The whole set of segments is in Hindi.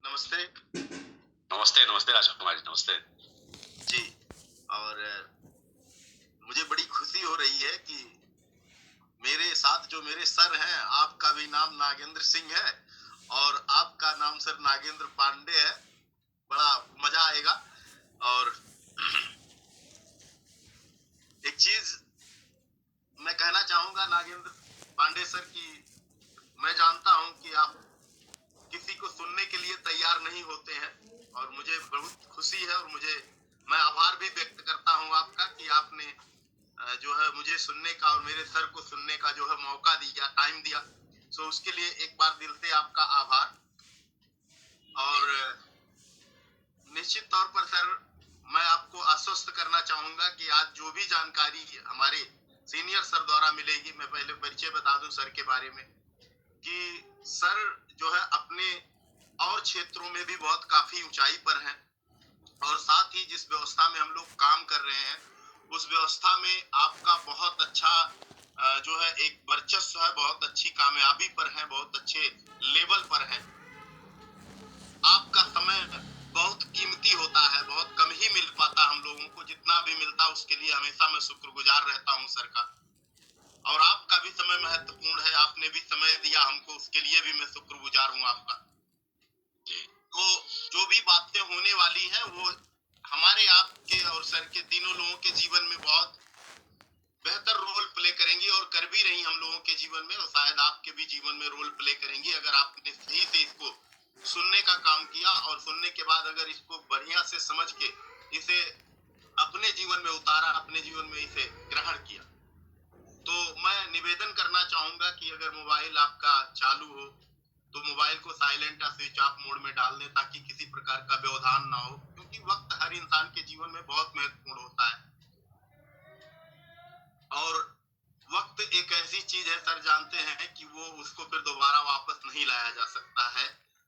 नमस्ते। नमस्ते नमस्ते राजकुमार जी, नमस्ते। जी। और मुझे बड़ी खुशी हो रही है कि मेरे साथ जो मेरे सर हैं, आपका भी नाम नागेंद्र सिंह है और आपका नाम सर नागेंद्र पांडे है। बड़ा मजा आएगा। और एक चीज मैं कहना चाहूंगा नागेंद्र पांडे सर की, मैं जानता हूं कि आप किसी को सुनने के लिए तैयार नहीं होते हैं और मुझे बहुत खुशी है और मैं आभार भी व्यक्त करता हूं आपका कि आपने जो है मुझे सुनने का और मेरे सर को सुनने का जो है मौका दिया, टाइम दिया। सो उसके लिए एक बार दिल से आपका आभार। और निश्चित तौर पर सर, मैं आपको आश्वस्त करना चाहूंगा कि आज जो भी जानकारी हमारे सीनियर सर द्वारा मिलेगी, मैं पहले परिचय बता दूं सर के बारे में कि सर जो है अपने और क्षेत्रों में भी बहुत काफी ऊंचाई पर हैं और साथ ही जिस व्यवस्था में हम लोग काम कर रहे हैं उस व्यवस्था में आपका बहुत अच्छा जो है एक वर्चस्व है, बहुत अच्छी कामयाबी पर है, बहुत अच्छे लेवल पर है। आपका समय बहुत कीमती होता है, बहुत कम ही मिल पाता हम लोगों को, जितना भी मिलता उसके लिए हमेशा मैं शुक्रगुजार रहता हूं सर का। और आपका भी समय महत्वपूर्ण है, आपने भी समय दिया हमको, उसके लिए भी मैं शुक्रगुजार हूं आपका। तो जो भी बातें होने वाली है वो हमारे आपके और सर के तीनों लोगों के जीवन में बहुत बेहतर रोल प्ले करेंगी और कर भी रही हम लोगों के जीवन में, और शायद आपके भी जीवन में रोल प्ले करेंगी अगर आपने सही से इसको सुनने का काम किया और सुनने के बाद अगर इसको बढ़िया से समझ के इसे अपने जीवन में उतारा, अपने जीवन में इसे ग्रहण किया। तो मैं निवेदन करना चाहूंगा कि अगर मोबाइल आपका चालू हो तो मोबाइल को साइलेंट या स्विच ऑफ मोड में डाल दें ताकि किसी प्रकार का व्यवधान ना हो, क्योंकि वक्त हर इंसान के जीवन में बहुत महत्वपूर्ण होता है और वक्त एक ऐसी चीज है सर, जानते हैं कि वो उसको फिर दोबारा वापस नहीं लाया जा सकता है।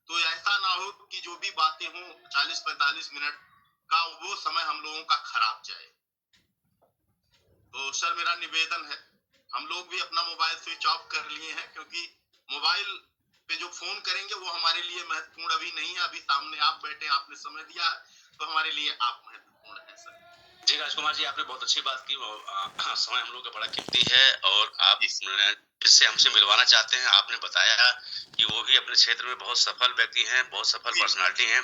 तो ऐसा ना हो कि जो भी बातें हो 40-45 मिनट का वो समय हम लोगों का खराब जाए। तो सर मेरा निवेदन है, हम लोग भी अपना मोबाइल स्विच ऑफ कर लिए हैं क्योंकि मोबाइल पे जो फोन करेंगे वो हमारे लिए महत्वपूर्ण अभी नहीं है। अभी सामने आप बैठे, आपने समय दिया तो हमारे लिए आप महत्वपूर्ण है सर। जी राजकुमार जी, आपने बहुत अच्छी बात की। समय हम लोग का बड़ा कीमती है और आप जिससे हमसे मिलवाना चाहते हैं, आपने बताया कि वो भी अपने क्षेत्र में बहुत सफल व्यक्ति हैं, बहुत सफल पर्सनालिटी हैं।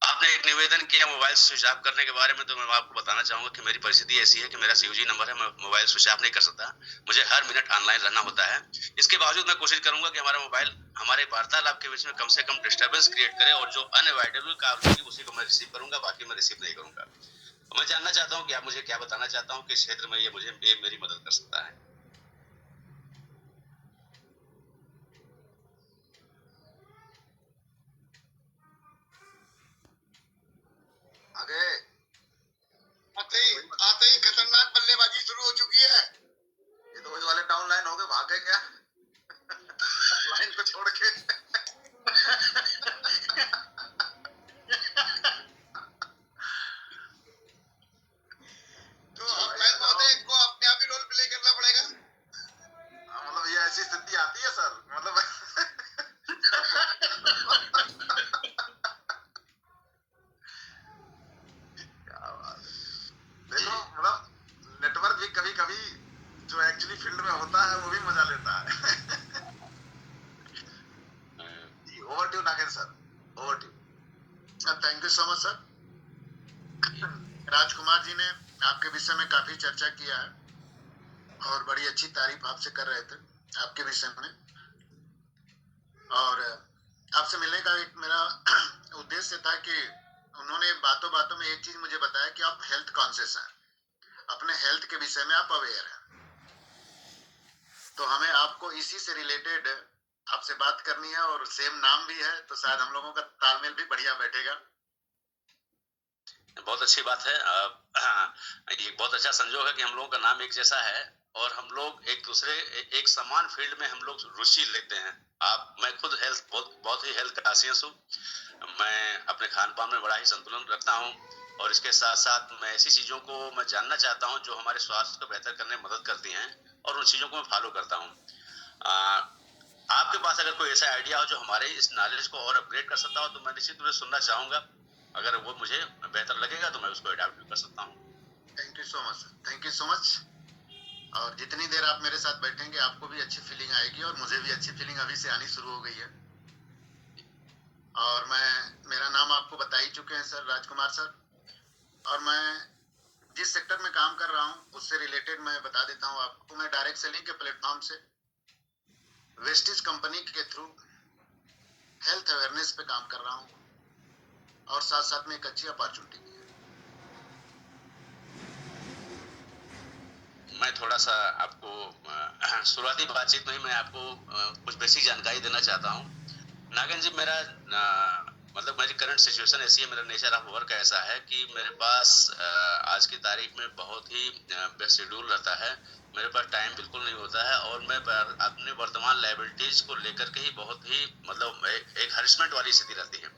आपने एक निवेदन किया मोबाइल स्विच ऑफ करने के बारे में, तो मैं आपको बताना चाहूंगा कि मेरी परिस्थिति ऐसी है कि मेरा सीयूजी नंबर है, मैं मोबाइल स्विच ऑफ नहीं कर सकता। मुझे हर मिनट ऑनलाइन रहना होता है। इसके बावजूद मैं कोशिश करूंगा कि हमारा मोबाइल हमारे वार्तालाप के बीच में कम से कम डिस्टर्बेंस क्रिएट करे और जो अनअवॉइडेबल कॉल होगी उसी को मैं रिसीव करूंगा, बाकी मैं रिसीव नहीं करूंगा। मैं जानना चाहता हूँ कि आप मुझे क्या बताना चाहता हूँ कि इस क्षेत्र में ये मेरी मदद कर सकता है। आगे आते ही खतरनाक बल्लेबाजी शुरू हो चुकी है। ये तो वाले डाउन लाइन हो गए, भागे क्या लाइन को छोड़ के तो ऑफलाइन महोदय को अपने आप ही रोल प्ले करना पड़ेगा। मतलब ये ऐसी स्थिति आती है सर, मतलब क्या बात है। देखो मतलब नेटवर्क भी कभी कभी जो एक्चुअली फील्ड में होता है वो भी मजा लेता है। Over to Nagendra sir, over to. Thank you so much sir. Rajkumar ji ने आपके विषय में काफी चर्चा किया है और बड़ी अच्छी तारीफ आपसे कर रहे थे आपके विषय में। और आपसे मिलने का एक मेरा उद्देश्य था कि उन्होंने बातों बातों में एक चीज मुझे बताया कि आप हेल्थ कॉन्शियस हैं, अपने हेल्थ के विषय में आप अवेयर हैं। तो हमें आपको इसी से रिलेटेड आपसे बात करनी है और सेम नाम भी है तो शायद हम लोगों का तालमेल भी बढ़िया बैठेगा। बहुत अच्छी बात है। ये बहुत अच्छा संजोग है कि हम लोगों का नाम एक जैसा है और हम लोग एक दूसरे एक समान फील्ड में हम लोग रुचि लेते हैं। मैं खुद हेल्थ बहुत ही हेल्थ कॉन्शियस हूँ। मैं अपने खान पान में बड़ा ही संतुलन रखता हूँ और इसके साथ साथ मैं ऐसी चीजों को मैं जानना चाहता हूँ जो हमारे स्वास्थ्य को बेहतर करने में मदद करती हैं और उन चीजों को मैं फॉलो करता हूँ। आपके पास अगर कोई ऐसा आइडिया हो जो हमारे इस नॉलेज को और अपग्रेड कर सकता हो तो मैं निश्चित रूप से सुनना चाहूंगा। अगर वो मुझे बेहतर लगेगा तो मैं उसको अडॉप्ट भी कर सकता हूँ। Thank you so much sir, thank you so much. और जितनी देर आप मेरे साथ बैठेंगे आपको भी अच्छी फीलिंग आएगी और मुझे भी अच्छी फीलिंग अभी से आनी शुरू हो गई है। और मेरा नाम आपको बता ही चुके हैं सर, राजकुमार सर। और मैं जिस सेक्टर में काम कर रहा हूँ उससे रिलेटेड मैं बता देता हूँ आपको। मैं डायरेक्ट सेलिंग के प्लेटफॉर्म से वेस्टिज कंपनी के थ्रू हेल्थ अवेयरनेस पे काम कर रहा हूँ और साथ साथ में एक अच्छी अपॉर्चुनिटी भी है। मैं थोड़ा सा आपको शुरुआती बातचीत में ही मैं आपको कुछ बेसिक जानकारी देना चाहता हूँ। नागन जी, मेरा मतलब मेरी करंट सिचुएशन ऐसी है, मेरा नेचर ऑफ वर्क ऐसा है कि मेरे पास आज की तारीख में बहुत ही बेस्ट शेड्यूल रहता है। मेरे पास टाइम बिल्कुल नहीं होता है और मैं अपने वर्तमान लायबिलिटीज को लेकर के ही बहुत ही मतलब एक हरिसमेंट वाली स्थिति रहती है।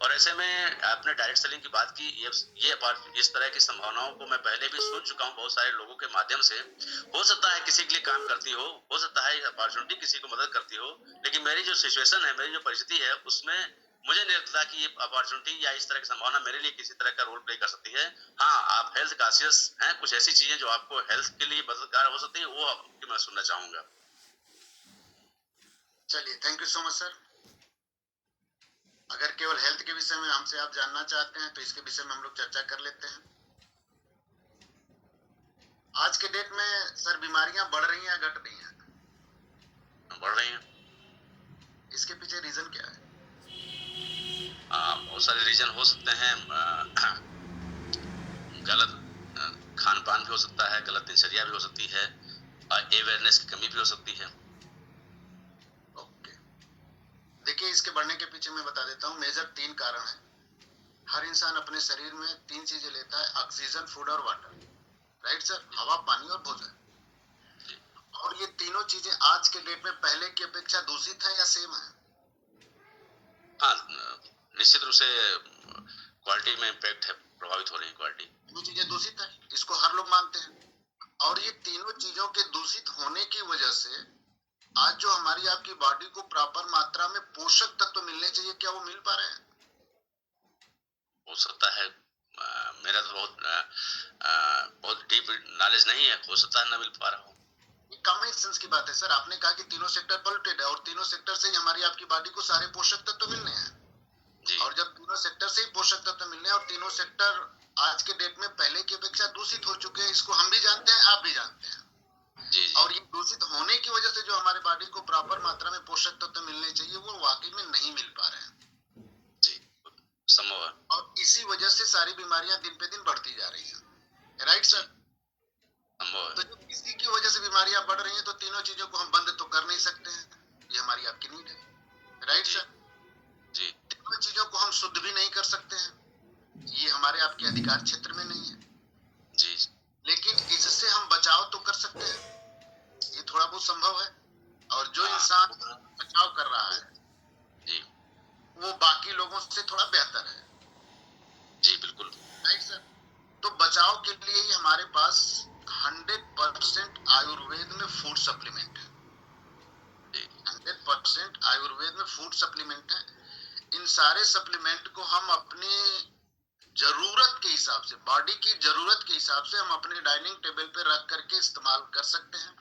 और ऐसे में आपने डायरेक्ट सेलिंग की बात की, ये इस तरह की संभावनाओं को मैं पहले भी सुन चुका हूँ बहुत सारे लोगों के माध्यम से। हो सकता है किसी के लिए काम करती हो सकता है अपॉर्चुनिटी किसी को मदद करती हो, लेकिन मेरी जो सिचुएशन है, मेरी जो परिस्थिति है, उसमें मुझे नहीं लगता कि ये अपॉर्चुनिटी या इस तरह की संभावना मेरे लिए किसी तरह का रोल प्ले कर सकती है। हाँ, आप हेल्थ कॉन्शियस हैं, कुछ ऐसी चीजें जो आपको हेल्थ के लिए मददगार हो सकती है वो आपकी मैं सुनना चाहूंगा। चलिए, thank you so much sir. अगर केवल हेल्थ के विषय में हमसे आप जानना चाहते हैं तो इसके विषय में हम लोग चर्चा कर लेते हैं। आज के डेट में सर बीमारियां बढ़ रही हैं या घट रही हैं? बढ़ रही हैं। इसके पीछे रीजन क्या है? बहुत सारे रीजन हो सकते हैं। गलत खान पान भी हो सकता है, गलत दिनचर्या भी हो सकती है, अवेयरनेस की कमी भी हो सकती है। ओके, देखिए इसके बढ़ने के पीछे मैं बता देता हूँ। मेजर 3 कारण है। हर इंसान अपने शरीर में 3 चीजें लेता है, ऑक्सीजन, फूड और वाटर। राइट सर, हवा, पानी और भोजन। और ये तीनों चीजें आज के डेट में पहले की अपेक्षा दूषित है या सेम है? हाँ, निश्चित रूप से क्वालिटी में इम्पैक्ट है, प्रभावित हो रही है क्वालिटी। वो चीजें दूषित है, इसको हर लोग मानते हैं। और ये तीनों चीजों के दूषित होने की वजह से आज जो हमारी आपकी बॉडी को प्रॉपर मात्रा में पोषक तत्व मिलने चाहिए, क्या वो मिल पा रहे हैं? हो सकता है, मेरा तो बहुत डीप नॉलेज नहीं है, हो सकता है ना मिल पा रहा हो। कॉमन सेंस की बात है सर। आपने कहा कि तीनों सेक्टर पॉल्यूटेड है और तीनों सेक्टर से ही हमारी आपकी बॉडी को सारे पोषक तत्व मिलने हैं। और जब तीनों सेक्टर से ही पोषक तत्व मिलने हैं और तीनों सेक्टर आज के डेट में पहले की अपेक्षा दूषित हो चुके हैं, इसको हम भी जानते हैं, आप भी जानते हैं। जी। और ये दूषित होने की वजह से जो हमारे बॉडी को प्रॉपर मात्रा में पोषक तत्व मिलने चाहिए वो वाकई में नहीं मिल पा रहे हैं। जी, संभव है। और इसी वजह से सारी बीमारियां दिन पे दिन बढ़ती जा रही हैं। Right sir? तो जब इसी की वजह से बीमारियां बढ़ रही हैं तो तीनों चीजों को हम बंद तो कर नहीं सकते हैं। ये हमारी आपकी नीड है। Right sir? जी। तीनों चीजों को हम शुद्ध भी नहीं कर सकते हैं, ये हमारे आपके अधिकार क्षेत्र में नहीं है। जी। लेकिन इससे हम बचाव तो कर सकते हैं, ये थोड़ा बहुत संभव है। और जो इंसान बचाव कर रहा है जी, वो बाकी लोगों से थोड़ा बेहतर है। जी बिल्कुल। Right sir? तो बचाव के लिए ही हमारे पास 100% आयुर्वेद में फूड सप्लीमेंट है। 100% आयुर्वेद में फूड सप्लीमेंट है। इन सारे सप्लीमेंट को हम अपनी जरूरत के हिसाब से, बॉडी की जरूरत के हिसाब से हम अपने डाइनिंग टेबल पे रख करके इस्तेमाल कर सकते हैं।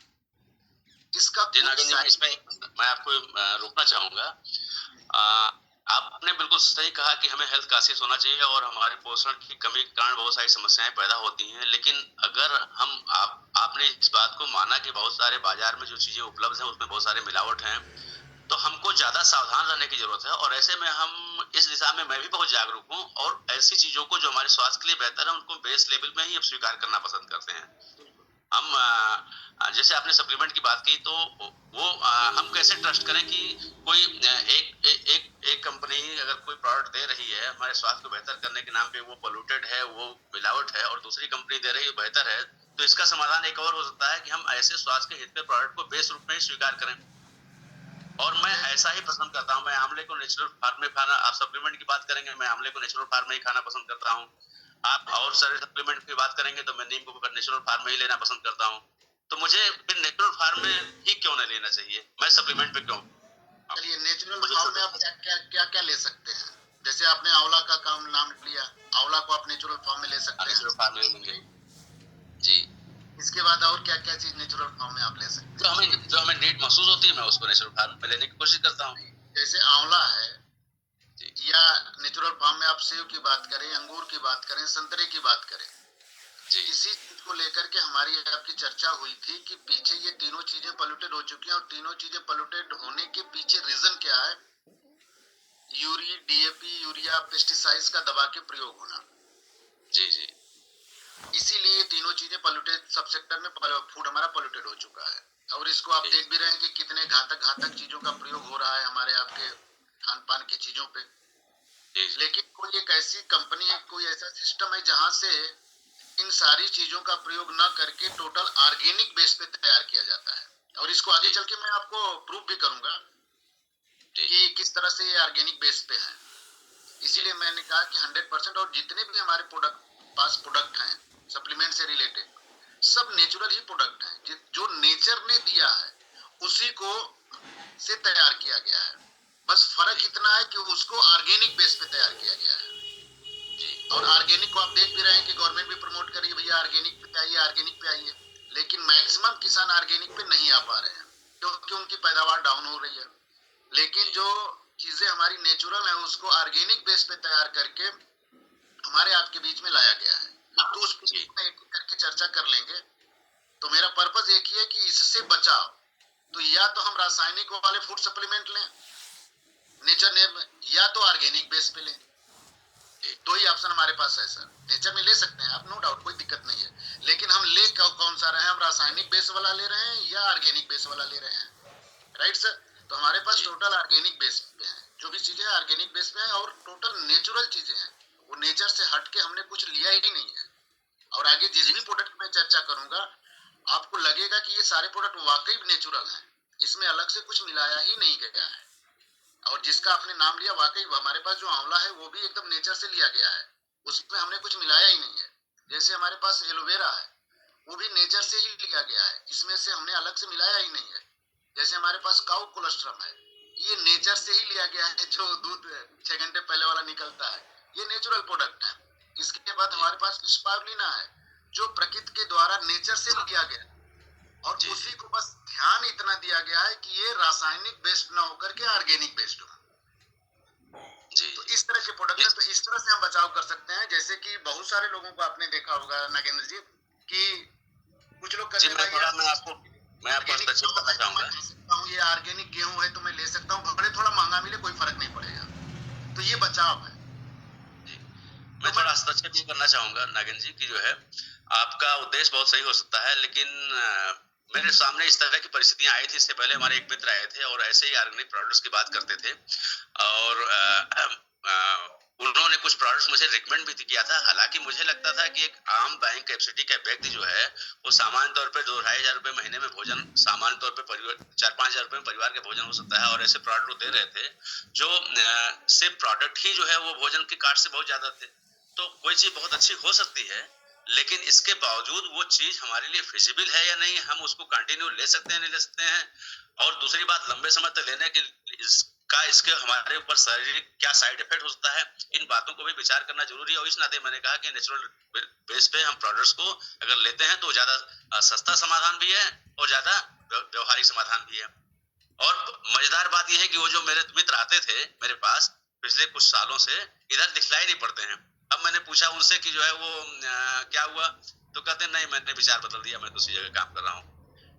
इसका इसमें मैं आपको रोकना चाहूंगा। आपने बिल्कुल सही कहा कि हमें हेल्थ कॉन्शियस होना चाहिए और हमारे पोषण की कमी के कारण बहुत सारी समस्याएं पैदा होती हैं। लेकिन अगर आपने इस बात को माना कि बहुत सारे बाजार में जो चीजें उपलब्ध हैं उसमें बहुत सारे मिलावट हैं, तो हमको ज्यादा सावधान रहने की जरूरत है। और ऐसे में हम इस दिशा में मैं भी बहुत जागरूक हूँ और ऐसी चीजों को जो हमारे स्वास्थ्य के लिए बेहतर है उनको बेस लेवल में ही अब स्वीकार करना पसंद करते हैं। हम जैसे आपने सप्लीमेंट की बात की तो वो हम कैसे ट्रस्ट करें कि कोई एक कंपनी अगर कोई प्रोडक्ट दे रही है हमारे स्वास्थ्य को बेहतर करने के नाम पे, वो पोल्यूटेड है, वो मिलावट है, और दूसरी कंपनी दे रही है बेहतर है, तो इसका समाधान एक और हो सकता है कि हम ऐसे स्वास्थ्य के हित में प्रोडक्ट को बेस रूप में ही स्वीकार करें। और मैं ऐसा ही पसंद करता हूँ। मैं आंवले को नेचुरल फार्म में खाना, आप सप्लीमेंट की बात करेंगे, मैं आंवले को नेचुरल फार्म में ही खाना पसंद करता हूँ। आप और सारे सप्लीमेंट की बात करेंगे तो मैं नीम को नेचुरल फार्म में ही लेना पसंद करता हूँ। तो मुझे फिर नेचुरल फार्म में ही क्यों नहीं लेना चाहिए, मैं सप्लीमेंट पे क्यों चलिए, नेचुरल मुझे फॉर्म में आप क्या क्या ले सकते हैं? जैसे आपने आंवला का काम नाम लिया, आंवला को आप नेचुरल फॉर्म में ले सकते हैं। नेचुरल फॉर्म में लेंगे जी। इसके बाद और क्या क्या चीज नेचुरल फॉर्म में आप ले सकते हैं? जो हमें नीड महसूस होती है, मैं उसको नेचुरल फॉर्म में लेने की कोशिश करता हूँ। जैसे आंवला है, या नेचुरल फॉर्म में आप सेब की बात करें, अंगूर की बात करें, संतरे की बात करें, इसी चीज को लेकर के हमारी आपकी चर्चा हुई थी कि पीछे ये तीनों चीजें पोल्यूटेड हो चुकी हैं, और तीनों चीजें पोल्यूटेड होने के पीछे रीजन क्या है? डीएपी, यूरिया, पेस्टिसाइड्स का दवा के प्रयोग होना। जी जी। इसीलिए तीनों चीजें पोल्यूटेड, सब सेक्टर में फूड हमारा पोल्यूटेड हो चुका है। और इसको आप देख भी रहे हैं कि कितने घातक घातक चीजों का प्रयोग हो रहा है हमारे आपके खान पान की चीजों पे। लेकिन कोई एक ऐसी कंपनी है, कोई ऐसा सिस्टम है जहां से इन सारी चीजों का प्रयोग न करके टोटल ऑर्गेनिक बेस पे तैयार किया जाता है। और इसको आगे चल के मैं आपको प्रूव भी करूंगा कि किस तरह से ये ऑर्गेनिक बेस पे है। इसीलिए मैंने कहा कि 100%, और जितने भी हमारे पास प्रोडक्ट हैं सप्लीमेंट से रिलेटेड, सब नेचुरल ही प्रोडक्ट हैं, जो नेचर ने दिया है उसी को से तैयार किया गया है। बस फर्क इतना है कि उसको ऑर्गेनिक बेस पे तैयार किया गया है। और ऑर्गेनिक को आप देख भी रहे हैं कि गवर्नमेंट भी प्रमोट कर रही है, भैया ऑर्गेनिक पे आइए, ऑर्गेनिक पे आइए। लेकिन मैक्सिमम किसान ऑर्गेनिक पे नहीं आ पा रहे हैं क्योंकि उनकी पैदावार डाउन हो रही है। लेकिन जो चीजें हमारी नेचुरल है उसको ऑर्गेनिक बेस पे तैयार करके हमारे आपके बीच में लाया गया है। तो उस पर एक करके चर्चा कर लेंगे। तो मेरा पर्पज एक ही है कि इससे बचाव, तो या तो हम रासायनिक वाले फूड सप्लीमेंट लें नेचर ने, या तो ऑर्गेनिक बेस पे लें। दो ही ऑप्शन हमारे पास है सर। नेचर में ले सकते हैं आप, नो डाउट, कोई दिक्कत नहीं है। लेकिन हम ले कौन सा रहे हैं? हम रासायनिक बेस वाला ले रहे हैं या ऑर्गेनिक बेस वाला ले रहे हैं? Right sir. तो हमारे पास टोटल ऑर्गेनिक बेस पे है, जो भी चीजें ऑर्गेनिक बेस पे है, और टोटल नेचुरल चीजें हैं। वो नेचर से हट के हमने कुछ लिया ही नहीं है। और आगे जिस भी प्रोडक्ट में चर्चा करूंगा, आपको लगेगा कि ये सारे प्रोडक्ट वाकई नेचुरल हैं, इसमें अलग से कुछ मिलाया ही नहीं गया है। और जिसका आपने नाम लिया, वाकई हमारे पास जो आंवला है वो भी एकदम नेचर से लिया गया है, उसमें हमने कुछ मिलाया ही नहीं है। जैसे हमारे पास एलोवेरा है, वो भी नेचर से ही लिया गया है, इसमें से हमने अलग से मिलाया ही नहीं है। जैसे हमारे पास काउ कोलेस्ट्रम है, ये नेचर से ही लिया गया है, जो दूध 6 घंटे पहले वाला निकलता है, ये नेचुरल प्रोडक्ट है। इसके बाद हमारे पास स्पारुलिना है, जो प्रकृति के द्वारा नेचर से लिया गया, और उसी को बस ध्यान इतना दिया गया है कि ये रासायनिक बेस्ड ना होकर के ऑर्गेनिक बेस्ड हो। तो इस तरह के प्रोडक्ट है, तो इस तरह से हम बचाव कर सकते हैं। जैसे कि बहुत सारे लोगों को आपने देखा होगा नागेंद्र जी, कि कुछ लोग कहते हैं मैं आपको हस्तक्षेप करना चाहूंगा। ये ऑर्गेनिक गेहूं है तो मैं ले सकता हूँ, भले थोड़ा महंगा मिले कोई फर्क नहीं पड़ेगा। तो ये बचाव है। मैं थोड़ा हस्तक्षेप ये करना चाहूंगा नागेंद्र जी की, जो है आपका उद्देश्य बहुत सही हो सकता है, लेकिन मेरे सामने इस तरह की परिस्थितियां आई थी। इससे पहले हमारे एक मित्र आए थे और ऐसे ही ऑर्गेनिक प्रोडक्ट्स की बात करते थे, और उन्होंने कुछ प्रोडक्ट्स मुझे रिकमेंड भी किया था। हालांकि मुझे लगता था कि एक आम बैंक कैपेसिटी का व्यक्ति जो है वो सामान्य तौर पे 2-2,500 रुपए महीने में भोजन, सामान्य तौर पे 4-5 हजार रुपए में परिवार के भोजन हो सकता है, और ऐसे प्रोडक्ट वो दे रहे थे जो सिर्फ प्रोडक्ट ही जो है वो भोजन के कास्ट से बहुत ज्यादा थे। तो कोई चीज बहुत अच्छी हो सकती है, लेकिन इसके बावजूद वो चीज हमारे लिए फिजिबल है या नहीं, हम उसको कंटिन्यू ले सकते हैं नहीं ले सकते हैं, और दूसरी बात लंबे समय तक लेने के इसके हमारे ऊपर शारीरिक क्या साइड इफेक्ट हो सकता है, इन बातों को भी विचार करना जरूरी है। और इस नाते मैंने कहा कि नेचुरल बेस पे हम प्रोडक्ट्स को अगर लेते हैं तो ज्यादा सस्ता समाधान भी है और ज्यादा व्यवहारिक समाधान भी है। और मजेदार बात यह है कि वो जो मेरे मित्र आते थे मेरे पास पिछले कुछ सालों से, इधर दिखलाई नहीं पड़ते हैं। अब मैंने पूछा उनसे कि जो है वो क्या हुआ, तो कहते नहीं मैंने विचार बदल दिया, मैं दूसरी जगह काम कर रहा हूँ।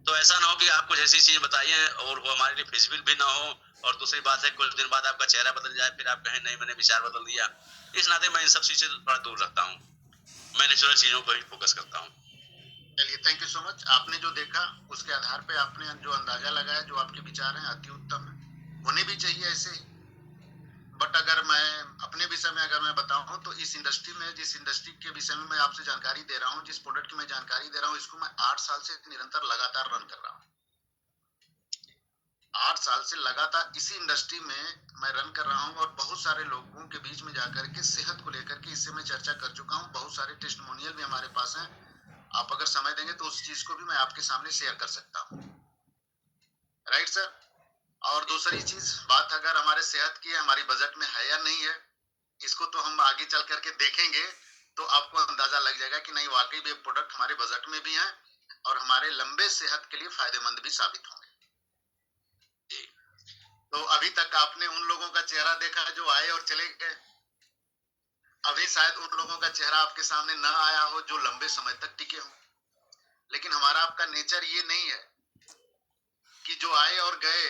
तो ऐसा ना हो कि आपको जैसी चीज बताइए और वो हमारे लिए फिजिबल भी ना हो, और दूसरी बात है कुछ दिन बाद आपका चेहरा बदल जाए, फिर आप कहें नहीं मैंने विचार बदल दिया। इस नाते मैं इन सब चीजों से थोड़ा दूर रखता हूँ, मैं नेचुरल चीजों पर ही फोकस करता हूँ। चलिए, थैंक यू सो मच। आपने जो देखा उसके आधार पे आपने जो अंदाजा लगाया, जो आपके विचार हैं अति उत्तम है, होने भी चाहिए ऐसे ही। बट अगर मैं अपने विषय में अगर मैं बताऊं तो इस इंडस्ट्री में, जिस इंडस्ट्री के विषय में मैं आपसे जानकारी दे रहा हूं, जिस प्रोडक्ट की मैं जानकारी दे रहा हूं, इसको मैं 8 साल से निरंतर लगातार रन कर रहा हूं। 8 साल से लगातार इसी इंडस्ट्री में मैं रन कर रहा हूं, और बहुत सारे लोगों के बीच में जाकर के सेहत को लेकर के इससे मैं चर्चा कर चुका हूं। बहुत सारे टेस्टिमोनियल भी हमारे पास हैं। आप अगर समय देंगे तो उस चीज को भी मैं आपके सामने शेयर कर सकता हूं। Right sir. और दूसरी चीज बात अगर हमारे सेहत की है, हमारी बजट में है या नहीं है, इसको तो हम आगे चल करके देखेंगे, तो आपको अंदाजा लग जाएगा कि नहीं वाकई भी प्रोडक्ट हमारे बजट में भी है और हमारे लंबे सेहत के लिए फायदेमंद भी साबित होंगे। तो अभी तक आपने उन लोगों का चेहरा देखा जो आए और चले गए, अभी शायद उन लोगों का चेहरा आपके सामने न आया हो जो लंबे समय तक टिके हों। लेकिन हमारा आपका नेचर ये नहीं है कि जो आए और गए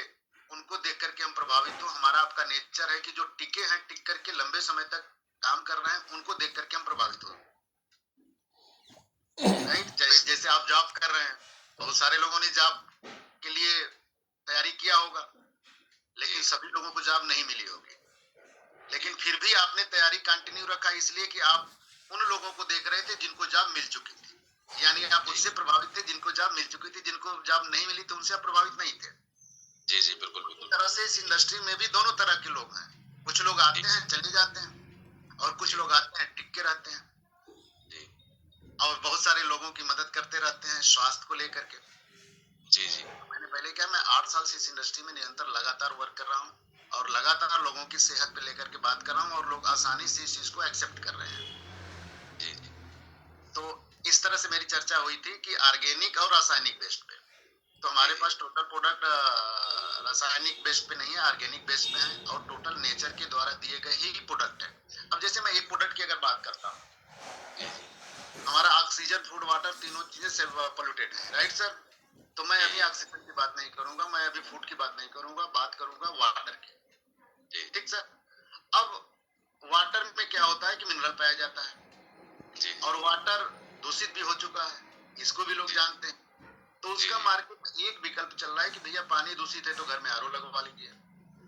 उनको देख करके हम प्रभावित हो। हमारा आपका नेचर है कि जो टिके हैं, टिक करके लंबे समय तक काम कर रहे हैं, उनको देख करके हम प्रभावित हो। राइट, जैसे आप जॉब कर रहे हैं, बहुत सारे लोगों ने जॉब के लिए तैयारी किया होगा, लेकिन सभी लोगों को जॉब नहीं मिली होगी। लेकिन फिर भी आपने तैयारी कंटिन्यू रखा, इसलिए कि आप उन लोगों को देख रहे थे जिनको जॉब मिल चुकी थी, यानी आप उससे प्रभावित थे जिनको जॉब मिल चुकी थी। जिनको जॉब नहीं मिली तो उनसे आप प्रभावित नहीं थे। जी जी बिल्कुल बिल्कुल। इस तरह से इस इंडस्ट्री में भी दोनों तरह के लोग हैं। कुछ लोग आते हैं चले जाते हैं और कुछ लोग आते हैं टिक के रहते हैं और बहुत सारे लोगों की मदद करते रहते हैं स्वास्थ्य को लेकर के। जी जी मैंने पहले क्या, मैं 8 साल से इस इंडस्ट्री में निरंतर लगातार वर्क कर रहा हूँ और लगातार लोगों की सेहत पे लेकर के बात कर रहा हूँ और लोग आसानी से इस चीज को एक्सेप्ट कर रहे हैं। जी जी तो इस तरह से मेरी चर्चा हुई थी कि ऑर्गेनिक और रासायनिक बेस्ड पे, तो हमारे पास टोटल प्रोडक्ट रासायनिक बेस्ड पे नहीं है, ऑर्गेनिक बेस्ड पे है और टोटल नेचर के द्वारा दिए गए ही प्रोडक्ट है। अब जैसे मैं एक प्रोडक्ट की अगर बात करता हूँ, हमारा ऑक्सीजन, फूड, वाटर तीनों चीजें से पोल्यूटेड है, राइट सर? तो मैं अभी ऑक्सीजन की बात नहीं करूंगा, मैं अभी फूड की बात नहीं करूंगा, बात करूंगा वाटर की। ठीक सर? अब वाटर में क्या होता है कि मिनरल पाया जाता है और वाटर दूषित भी हो चुका है, इसको भी लोग जानते हैं। तो उसका मार्केट में एक विकल्प चल रहा है कि भैया पानी दूषित है तो घर में आरओ लगवा लीजिए।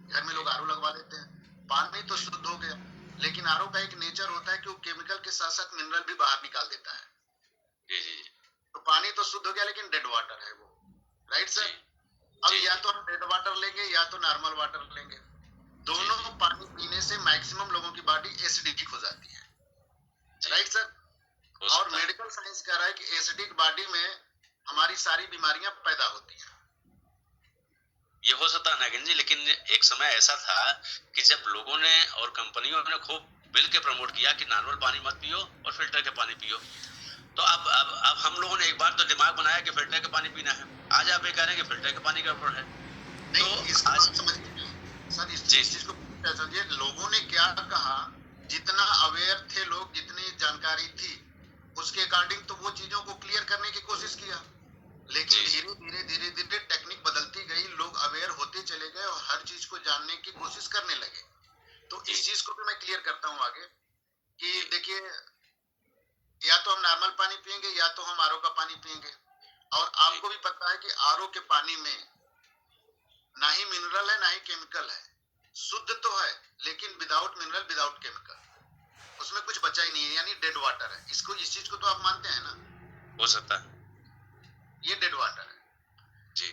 घर में लोग आरओ लगवा लेते हैं, पानी तो शुद्ध हो गया, लेकिन आरओ का एक नेचर होता है कि वो केमिकल के साथ साथ मिनरल भी बाहर निकाल देता है। तो पानी तो शुद्ध हो गया लेकिन डेड वाटर है वो, राइट सर? अब या तो हम डेड वाटर लेंगे या तो नॉर्मल वाटर लेंगे, दोनों पानी पीने से मैक्सिमम लोगों की बॉडी एसिडिक हो जाती है, राइट सर? और मेडिकल साइंस कह रहा है कि एसिडिक बॉडी में हमारी सारी बीमारियां पैदा होती हैं। ये हो सकता है नागिन जी, लेकिन एक समय ऐसा था कि जब लोगों ने और कंपनियों ने खूब मिल के प्रमोट किया कि नॉर्मल पानी मत पियो और फिल्टर के पानी पियो, तो अब हम लोगों ने एक बार तो दिमाग बनाया कि फिल्टर के पानी पीना है। आज आप ये कह रहे हैं कि फिल्टर के पानी गड़बड़ है। नहीं, तो इसको आज समझिए सर, इस चीज को समझिए। लोगों ने क्या कहा, जितना अवेयर थे लोग, जितनी जानकारी थी उसके अकॉर्डिंग तो वो चीजों को क्लियर करने की कोशिश किया, लेकिन धीरे धीरे धीरे धीरे टेक्निक बदलती गई, लोग अवेयर होते चले गए और हर चीज को जानने की कोशिश करने लगे। तो इस चीज को भी मैं क्लियर करता हूँ आगे कि देखिए, या तो हम नॉर्मल पानी पिएंगे या तो हम आरओ का पानी पिएंगे। और आपको भी पता है कि आरओ के पानी में ना ही मिनरल है ना ही केमिकल है, शुद्ध तो है लेकिन विदाउट मिनरल विदाउट केमिकल, उसमें कुछ बचा ही नहीं है, यानी डेड वाटर है। इसको, इस चीज को तो आप मानते हैं ना? हो सकता है ये डेड वाटर है जी,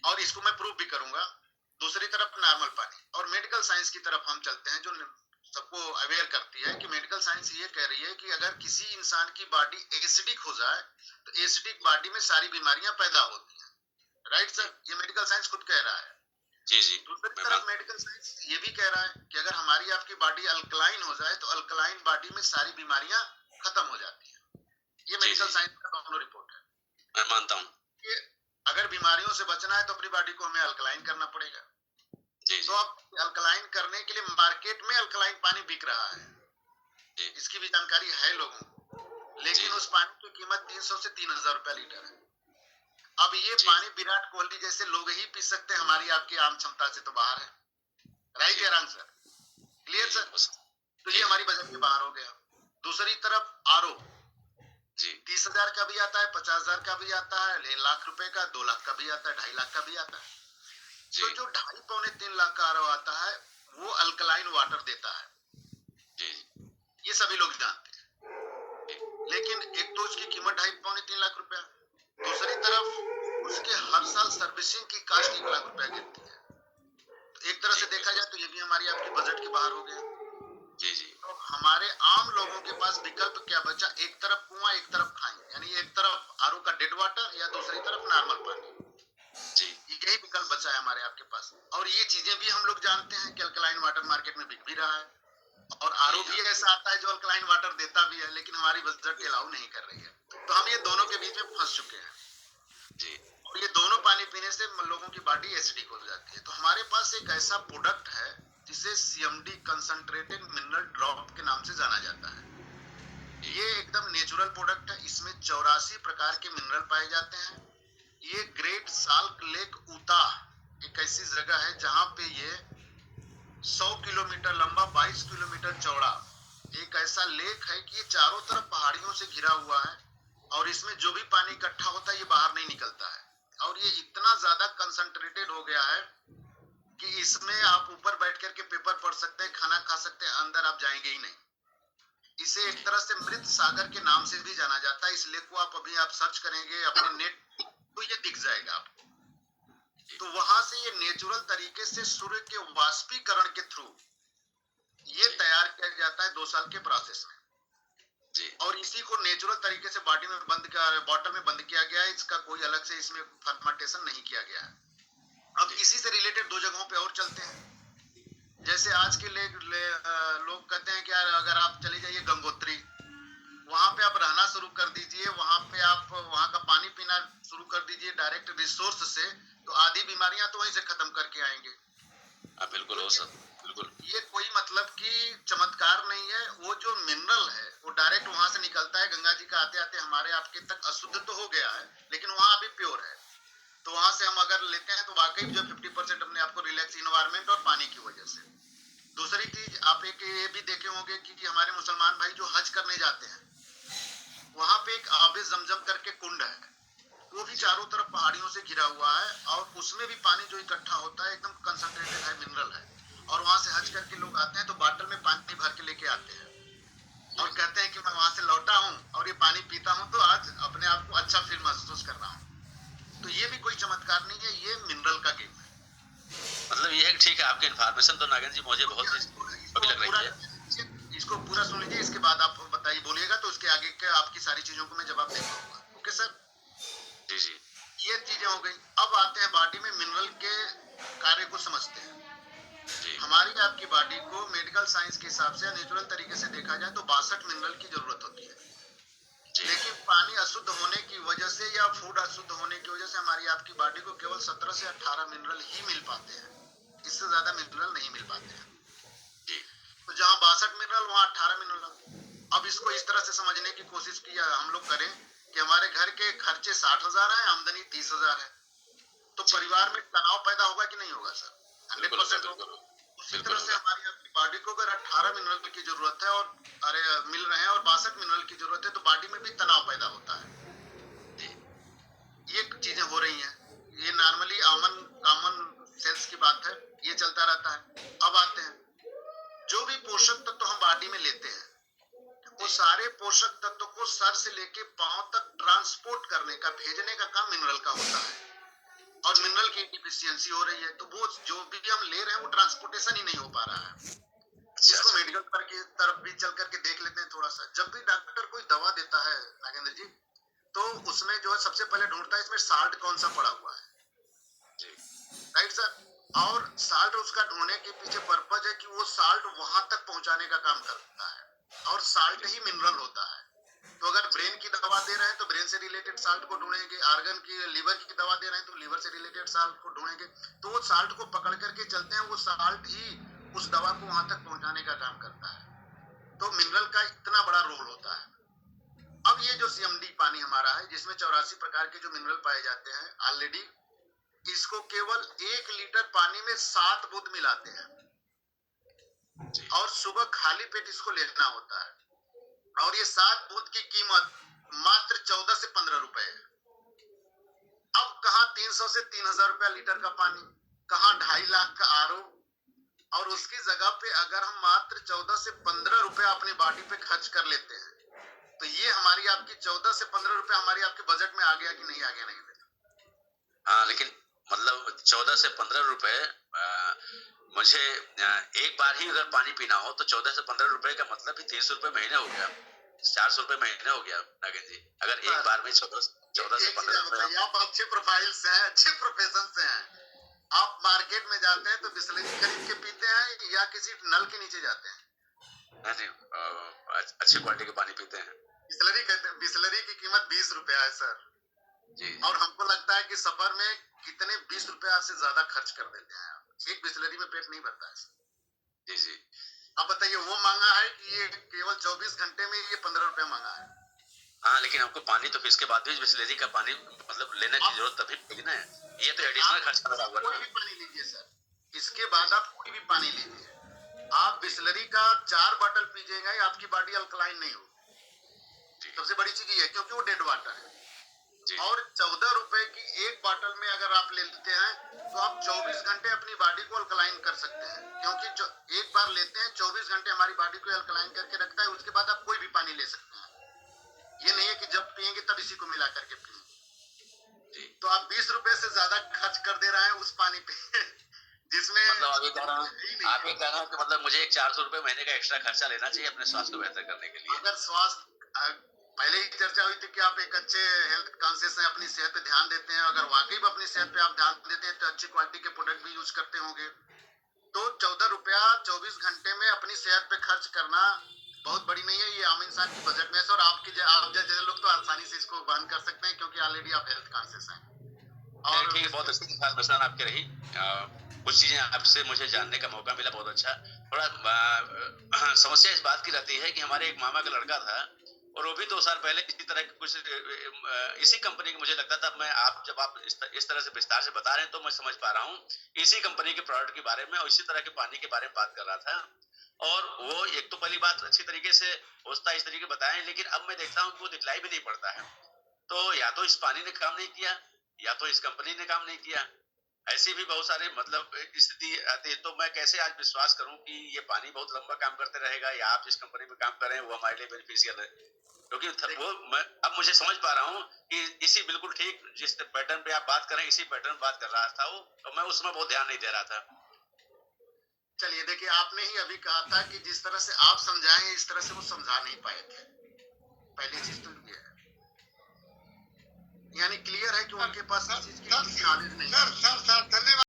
और इसको मैं प्रूव भी करूंगा। दूसरी तरफ नॉर्मल पानी और मेडिकल साइंस की तरफ हम चलते हैं, जो सबको अवेयर करती है कि मेडिकल साइंस ये कह रही है कि अगर किसी इंसान की बॉडी एसिडिक हो जाए तो एसिडिक बॉडी में सारी बीमारियां पैदा होती हैं, राइट सर? ये मेडिकल साइंस खुद कह रहा है। जी जी। दूसरी तरफ मेडिकल साइंस ये भी कह रहा है कि अगर हमारी आपकी बॉडी अल्कलाइन हो जाए तो अल्कलाइन बॉडी में सारी बीमारियां खत्म हो जाती हैं। ये मेडिकल साइंस का दोनों रिपोर्ट है। मैं मानता हूँ कि अगर बीमारियों से बचना है तो अपनी बॉडी को हमें अल्कलाइन करना पड़ेगा। तो अब अल्कलाइन करने के लिए मार्केट में अल्कलाइन पानी बिक रहा है, इसकी भी जानकारी है लोगों को, लेकिन उस पानी की कीमत 300 से 3000 रुपया लीटर है। अब ये पानी विराट कोहली जैसे लोग ही पी सकते हैं, हमारी आपकी आम क्षमता से तो बाहर है, राइट या रॉन्ग सर? Clear sir? तो ये हमारी बजट के बाहर हो गया। दूसरी तरफ आरओ 30,000 का भी आता है, 50,000 का भी आता है, 1 लाख रुपए का, 2 लाख का भी आता है, 2.5 लाख का भी आता है। तो जो 2.5 पौने 3 लाख का आरओ आता है वो अल्कलाइन वाटर देता है, ये सभी लोग जानते हैं। लेकिन एक तो उसकी कीमत 2.5 पौने 3 लाख रुपया, दूसरी तरफ उसके हर साल सर्विसिंग की कास्ट 1 लाख रुपया गिरती है। तो एक तरह से देखा जाए तो ये भी हमारी आपकी बजट के बाहर हो गया। तो हमारे आम लोगों के पास विकल्प क्या बचा? एक तरफ कुआं, एक तरफ खाई, यानी एक तरफ आरओ का डेड वाटर या दूसरी तरफ नॉर्मल पानी। यही विकल्प बचा है हमारे आपके पास। और ये चीजें भी हम लोग जानते हैं कि अल्कलाइन वाटर मार्केट में बिक भी रहा है, और आरओ भी ऐसा आता है जो अल्कलाइन वाटर देता भी है, लेकिन हमारी बजट अलाउ नहीं कर रही है। तो हम ये दोनों के बीच में फंस चुके हैं जी। और ये दोनों पानी पीने से लोगों की बॉडी एसिडिक हो जाती है। तो हमारे पास एक ऐसा प्रोडक्ट है जिसे सीएमडी कंसंट्रेटेड मिनरल ड्रॉप के नाम से जाना जाता है। ये एकदम नेचुरल प्रोडक्ट है। इसमें 84 प्रकार के मिनरल पाए जाते हैं। ये ग्रेट साल्ट लेक ऊता एक ऐसी जगह है जहां पे ये 100 किलोमीटर लंबा 22 किलोमीटर चौड़ा एक ऐसा लेक है कि ये चारों तरफ पहाड़ियों से घिरा हुआ है, और इसमें जो भी पानी इकट्ठा होता है ये बाहर नहीं निकलता है। और ये इतना ज्यादा कंसंट्रेटेड हो गया है कि इसमें आप ऊपर बैठ करके पेपर पढ़ सकते हैं, खाना खा सकते हैं, अंदर आप जाएंगे ही नहीं। इसे एक तरह से मृत सागर के नाम से भी जाना जाता है। इस लेक को आप सर्च करेंगे अपने नेट तो ये दिख जाएगा आपको। तो वहां से ये नेचुरल तरीके से सूर्य के वाष्पीकरण के थ्रू ये तैयार किया जाता है 2 साल के प्रोसेस में जी। और इसी को नेचुरल तरीके से बॉडी में बॉटल में बंद किया गया है। इसका कोई अलग से इसमें फर्मेंटेशन नहीं किया गया है। अब इसी से रिलेटेड 2 जगहों पे और चलते हैं। जैसे आज के लोग कहते हैं कि यार अगर आप चले जाइए गंगोत्री, वहां पे आप रहना शुरू कर दीजिए, वहां पे आप वहां का पानी पीना शुरू कर दीजिए डायरेक्ट रिसोर्स से, तो आधी बीमारियां तो वहीं से खत्म करके आएंगे। बिल्कुल हो सर, बिल्कुल। ये कोई मतलब कि चमत्कार नहीं है। वो जो मिनरल है वो डायरेक्ट वहां से निकलता है। गंगा जी का आते आते हमारे आपके तक अशुद्ध तो हो गया है, लेकिन वहां अभी प्योर है। तो वहां से हम अगर लेते हैं तो वाकई जो 50% अपने आपको रिलैक्स इन्वायरमेंट और पानी की वजह से। दूसरी चीज आप एक ये भी देखे होंगे कि हमारे मुसलमान भाई जो हज करने जाते हैं, वहां पे एक आबे जमजम करके कुंड है, वो भी चारों तरफ पहाड़ियों से घिरा हुआ है, और उसमें भी पानी जो इकट्ठा होता है एकदम कंसंट्रेटेड है, मिनरल है। और वहां से हज करके लोग आते हैं तो बॉटल में पानी भर के लेके आते हैं और कहते हैं कि मैं वहां से लौटा हूँ और ये पानी पीता हूँ तो आज अपने आप को अच्छा फील महसूस कर रहा हूँ। तो ये भी कोई चमत्कार नहीं है, ये मिनरल का गेम है। मतलब ये है कि ठीक है, आपकी इन्फॉर्मेशन तो नागेंद्र जी मुझे बहुत अभी लग रही है। इसको पूरा सुन लीजिए, इसके बाद आप बताइए बोलिएगा तो उसके आगे के आपकी सारी चीजों को मैं जवाब दे पाऊंगा। ओके सर जी जी। ये चीजें हो गई। अब आते हैं बॉडी में मिनरल के कार्य को समझते हैं। हमारी आपकी बॉडी को मेडिकल साइंस के हिसाब से नेचुरल तरीके से देखा जाए तो 62 मिनरल की जरूरत होती है, लेकिन पानी अशुद्ध होने की वजह से या फूड अशुद्ध होने की वजह से हमारी आपकी बॉडी को केवल 17 से 18 मिनरल ही मिल पाते हैं। इससे ज्यादा मिनरल नहीं मिल पाते हैं। तो जहाँ 62 मिनरल वहाँ 18 मिनरल। अब इसको इस तरह से समझने की कोशिश की हम लोग करें कि हमारे घर के खर्चे 60,000 है, आमदनी 30,000 है, तो परिवार में तनाव पैदा होगा कि नहीं होगा सर? 100% होगा। उसी तरह से हमारी आपकी बॉडी को अगर 18 मिनरल की जरूरत है और मिल रहे हैं और 62 मिनरल की जरूरत है, तो बॉडी में भी तनाव पैदा होता है। ये चीजें हो रही हैं, ये नॉर्मली कॉमन सेंस की बात है, ये चलता रहता है। अब आते हैं जो भी पोषक तत्व हम बॉडी में लेते हैं, वो सारे पोषक तत्व को सर से लेके पांव तक ट्रांसपोर्ट करने का, भेजने का काम मिनरल का होता है। और मिनरल की डिफिशियंसी हो रही है, तो वो जो भी हम ले रहे हैं वो ट्रांसपोर्टेशन ही नहीं हो पा रहा है। इसको मेडिकल की तरफ भी चल करके देख लेते हैं थोड़ा सा। जब भी डॉक्टर कोई दवा देता है नागेंद्र जी, तो उसमें जो है सबसे पहले ढूंढता है इसमें साल्ट कौन सा पड़ा हुआ है, राइट सर? और साल्ट उसका ढूंढने के पीछे पर्पज है कि वो साल्ट वहां तक पहुंचाने का काम करता है, और साल्ट ही मिनरल होता है। तो अगर ब्रेन की दवा दे रहे हैं तो ब्रेन से रिलेटेड साल्ट को ढूंढेंगे, ऑर्गन की लिवर की दवा दे रहे हैं तो लिवर से रिलेटेड साल्ट को ढूंढेंगे। तो वो साल्ट को पकड़ करके चलते हैं, वो साल्ट ही उस दवा को वहां तक पहुंचाने का काम करता है। तो मिनरल का इतना बड़ा रोल होता है। अब ये जो सीएमडी पानी हमारा है, जिसमें 84 प्रकार के जो मिनरल पाए जाते हैं, ऑलरेडी इसको केवल 1 लीटर पानी में 7 बूंद मिलाते हैं और सुबह खाली पेट इसको लेना होता है। और ये 7 बूंद की कीमत मात्र 14 से 15 रुपए है। अब कहां 300 से 3,000 रुपया लीटर का पानी, कहां 2.5 लाख का आरओ, और उसकी जगह पे अगर हम मात्र 14 से 15 रुपया अपनी बॉडी पे खर्च कर लेते हैं, तो ये हमारी आपकी 14 से 15 रुपया हमारी आपके बजट में आ गया कि नहीं आ गया? नहीं बेटा। हाँ, लेकिन मतलब 14 से 15 रुपए मुझे एक बार ही अगर पानी पीना हो तो 14 से 15 रुपए का मतलब ही 300 रुपए महीने हो गया, 400 रुपए महीने हो गया नागेंद्र जी, अगर एक बार में 14। 14 से एक चीज 15 आप रुपए। बताइए, आप अच्छे प्रोफाइल से हैं, अच्छे प्रोफेशन से हैं, आप मार्केट में जाते हैं तो बिस्लरी खरीद के पीते हैं या किसी नल के नीचे जाते हैं? नहीं, अच्छी क्वालिटी का पानी पीते हैं। बिस्लरी की कीमत 20 रुपया है सर, जी, और हमको लगता है कि सफर में कितने 20 रुपया से ज्यादा खर्च कर देते हैं आप। एक बिस्लरी में पेट नहीं भरता है सर। जी, जी। अब बताइए, वो महंगा है कि ये केवल 24 घंटे में ये 15 रुपया महंगा है? हाँ, लेकिन हमको पानी तो इसके बाद भी बिस्लरी का पानी मतलब लेने की आप जरूरत तभी पड़ेगी ना। ये तो एडिशनल आप खर्चा लगा हुआ कोई ना। भी पानी लीजिए सर, इसके बाद आप कोई भी पानी लीजिए, आप बिस्लरी का 4 बॉटल पीजिएगा या आपकी बॉडी अल्कलाइन नहीं होगी। जी, सबसे बड़ी चीज ये है, क्योंकि वो डेड वाटर है। जी, और 14 रुपए की एक बॉटल में अगर आप लेते हैं तो आप 24 घंटे अपनी बॉडी को अल्कलाइन कर सकते हैं, क्योंकि जो एक बार लेते हैं 24 घंटे हमारी बॉडी को अल्कलाइन करके रखता है। उसके बाद आप कोई भी पानी ले सकते हैं। ये नहीं है कि जब पिएंगे तब इसी को मिला करके पिएंगे। जी। तो आप 20 रुपए से ज्यादा खर्च कर दे रहे हैं उस पानी पे जिसमें मतलब अभी कह रहा हूँ, ही नहीं आप ये है। कह रहे हो कि मतलब मुझे 400 रुपए महीने का एक्स्ट्रा खर्चा लेना चाहिए अपने स्वास्थ्य को बेहतर करने के लिए। अगर स्वास्थ्य, पहले ही चर्चा हुई थी कि आप एक अच्छे हेल्थ कॉन्शियस हैं, अपनी सेहत पे ध्यान देते हैं। अगर वाकई में अपनी सेहत पे आप ध्यान देते हैं तो अच्छी क्वालिटी के प्रोडक्ट भी यूज करते होंगे। तो 14 रुपया 24 घंटे में अपनी सेहत पे खर्च करना बहुत बड़ी नहीं है। ये आम इंसान की बजट में है सर। आप जैसे लोग तो आसानी से इसको बहन कर सकते हैं, क्योंकि ऑलरेडी आप हेल्थ कॉन्शियस हैं। और ठीक है, बहुत अच्छी इन्फॉर्मेशन आपकी रही। कुछ चीजें आपसे मुझे जानने का मौका मिला, बहुत अच्छा। थोड़ा समस्या इस बात की रहती है कि हमारे एक मामा का लड़का था और वो भी 2 साल पहले इसी तरह की कुछ इसी कंपनी की, मुझे लगता था, मैं आप जब आप इस तरह से विस्तार से बता रहे हैं तो मैं समझ पा रहा हूँ, इसी कंपनी के प्रोडक्ट के बारे में और इसी तरह के पानी के बारे में बात कर रहा था। और वो एक तो पहली बात अच्छी तरीके से होता इस तरीके बताएं, लेकिन अब मैं देखता हूँ कि वो दिखलाई भी नहीं पड़ता है। तो या तो इस पानी ने काम नहीं किया या तो इस कंपनी ने काम नहीं किया। ऐसी भी बहुत सारे मतलब स्थिति आती है। तो मैं कैसे आज विश्वास करूं कि ये पानी बहुत लंबा काम करते रहेगा या आप जिस कंपनी में काम कर रहे हैं वो हमारे लिए बेनिफिशियल है, क्योंकि वो मैं अब मुझे समझ पा रहा हूँ कि इसी बिल्कुल ठीक जिस पैटर्न पे आप बात कर रहे हैं इसी पैटर्न बात कर रहा था वो, तो मैं उसमें बहुत ध्यान नहीं दे रहा था। चलिए, देखिए, आपने ही अभी कहा था कि जिस तरह से आप समझाएं इस तरह से वो समझा नहीं पाए थे। पहली चीज तो ये है, यानी क्लियर है कि उनके पास इस चीज की नॉलेज नहीं है। सर धन्यवाद।